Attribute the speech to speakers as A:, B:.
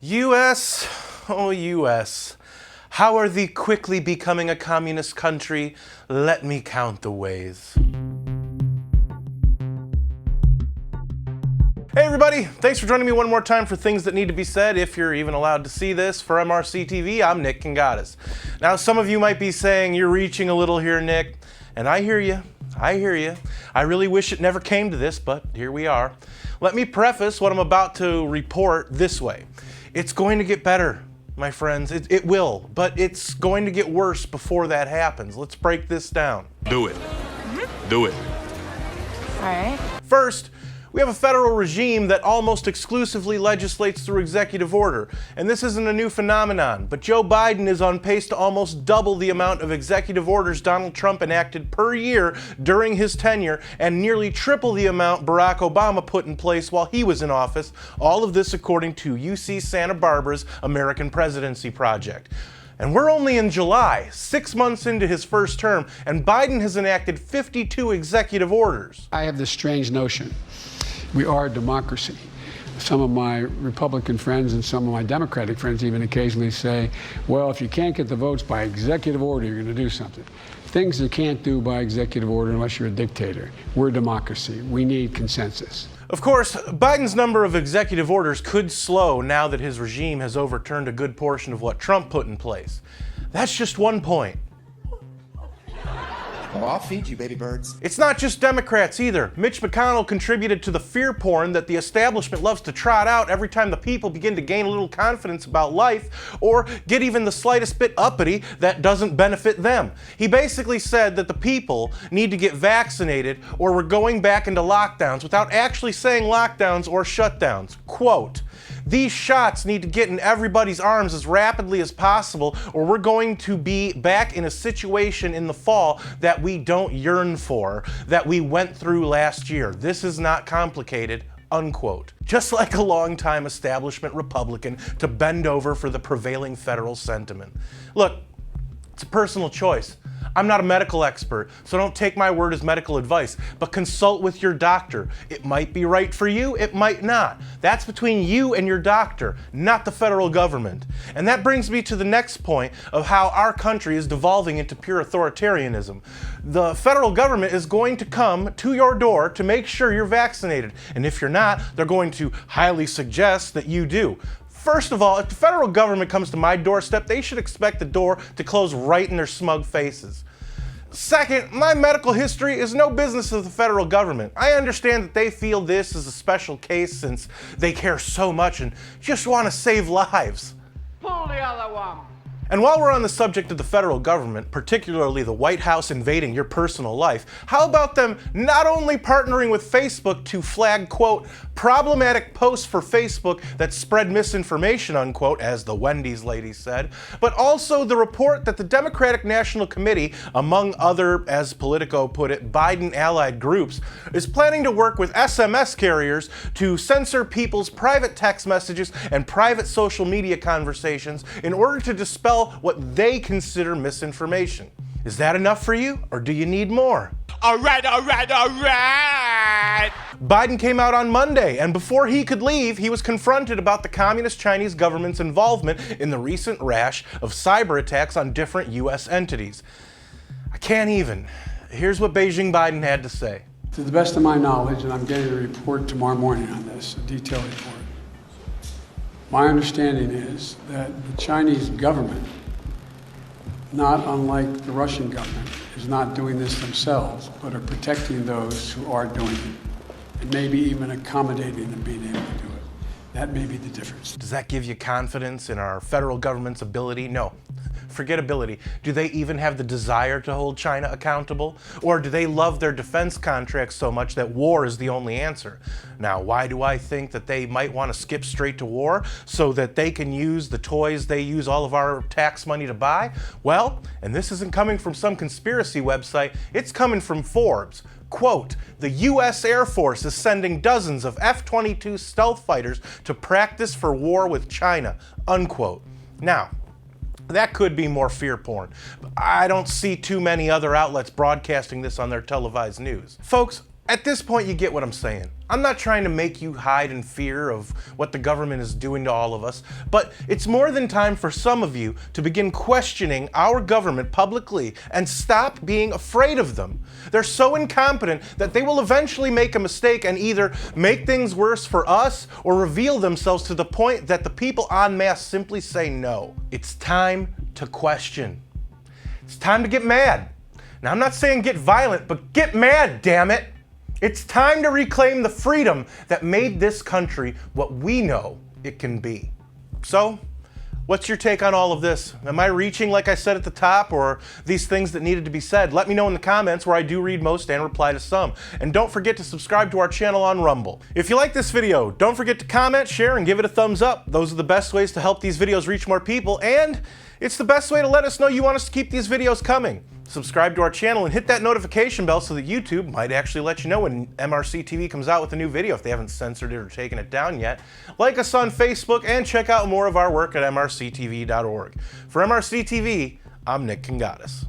A: US, oh US, how are thee quickly becoming a communist country? Let me count the ways. Hey everybody, thanks for joining me one more time for Things That Need to Be Said, if you're even allowed to see this. For MRC-TV, I'm Nick Kangadis. Now some of you might be saying, you're reaching a little here, Nick, and I hear you. I really wish it never came to this, but here we are. Let me preface what I'm about to report this way. It's going to get better, my friends. It will, but it's going to get worse before that happens. Let's break this down.
B: Do it. Do it.
C: All right.
A: First, we have a federal regime that almost exclusively legislates through executive order. And this isn't a new phenomenon, but Joe Biden is on pace to almost double the amount of executive orders Donald Trump enacted per year during his tenure, and nearly triple the amount Barack Obama put in place while he was in office. All of this according to UC Santa Barbara's American Presidency Project. And we're only in July, 6 months into his first term, and Biden has enacted 52 executive orders.
D: I have this strange notion. We are a democracy. Some of my Republican friends and some of my Democratic friends even occasionally say, well, if you can't get the votes by executive order, you're going to do something. Things you can't do by executive order unless you're a dictator. We're a democracy. We need consensus.
A: Of course, Biden's number of executive orders could slow now that his regime has overturned a good portion of what Trump put in place. That's just one point.
E: Oh, I'll feed you, baby birds.
A: It's not just Democrats either. Mitch McConnell contributed to the fear porn that the establishment loves to trot out every time the people begin to gain a little confidence about life or get even the slightest bit uppity that doesn't benefit them. He basically said that the people need to get vaccinated or we're going back into lockdowns without actually saying lockdowns or shutdowns. Quote, "These shots need to get in everybody's arms as rapidly as possible or we're going to be back in a situation in the fall that we don't yearn for, that we went through last year. This is not complicated," unquote. Just like a longtime establishment Republican to bend over for the prevailing federal sentiment. Look, it's a personal choice. I'm not a medical expert, so don't take my word as medical advice, but consult with your doctor. It might be right for you, it might not. That's between you and your doctor, not the federal government. And that brings me to the next point of how our country is devolving into pure authoritarianism. The federal government is going to come to your door to make sure you're vaccinated. And if you're not, they're going to highly suggest that you do. First of all, if the federal government comes to my doorstep, they should expect the door to close right in their smug faces. Second, my medical history is no business of the federal government. I understand that they feel this is a special case since they care so much and just want to save lives.
F: Pull the other one.
A: And while we're on the subject of the federal government, particularly the White House invading your personal life, how about them not only partnering with Facebook to flag, quote, problematic posts for Facebook that spread misinformation, unquote, as the Wendy's lady said, but also the report that the Democratic National Committee, among other, as Politico put it, Biden-allied groups, is planning to work with SMS carriers to censor people's private text messages and private social media conversations in order to dispel what they consider misinformation. Is that enough for you, or do you need more?
B: All right.
A: Biden came out on Monday, and before he could leave, he was confronted about the communist Chinese government's involvement in the recent rash of cyber attacks on different U.S. entities. I can't even. Here's what Beijing Biden had to say.
D: To the best of my knowledge, and I'm getting a report tomorrow morning on this, a detailed report, my understanding is that the Chinese government, not unlike the Russian government, is not doing this themselves, but are protecting those who are doing it, and maybe even accommodating them being able to do it. That may be the difference.
A: Does that give you confidence in our federal government's ability? No. Forget ability. Do they even have the desire to hold China accountable? Or do they love their defense contracts so much that war is the only answer? Now, why do I think that they might want to skip straight to war so that they can use the toys they use all of our tax money to buy? Well, and this isn't coming from some conspiracy website, it's coming from Forbes. Quote, "The U.S. Air Force is sending dozens of F-22 stealth fighters to practice for war with China," unquote. Now, that could be more fear porn. I don't see too many other outlets broadcasting this on their televised news. Folks, At this point, you get what I'm saying. I'm not trying to make you hide in fear of what the government is doing to all of us, but it's more than time for some of you to begin questioning our government publicly and stop being afraid of them. They're so incompetent that they will eventually make a mistake and either make things worse for us or reveal themselves to the point that the people en masse simply say no. It's time to question. It's time to get mad. Now, I'm not saying get violent, but get mad, damn it! It's time to reclaim the freedom that made this country what we know it can be. So, what's your take on all of this? Am I reaching like I said at the top, or are these things that needed to be said? Let me know in the comments, where I do read most and reply to some. And don't forget to subscribe to our channel on Rumble. If you like this video, don't forget to comment, share, and give it a thumbs up. Those are the best ways to help these videos reach more people, and it's the best way to let us know you want us to keep these videos coming. Subscribe to our channel and hit that notification bell so that YouTube might actually let you know when MRC-TV comes out with a new video if they haven't censored it or taken it down yet. Like us on Facebook and check out more of our work at MRCTV.org. For MRC-TV, I'm Nick Kangadis.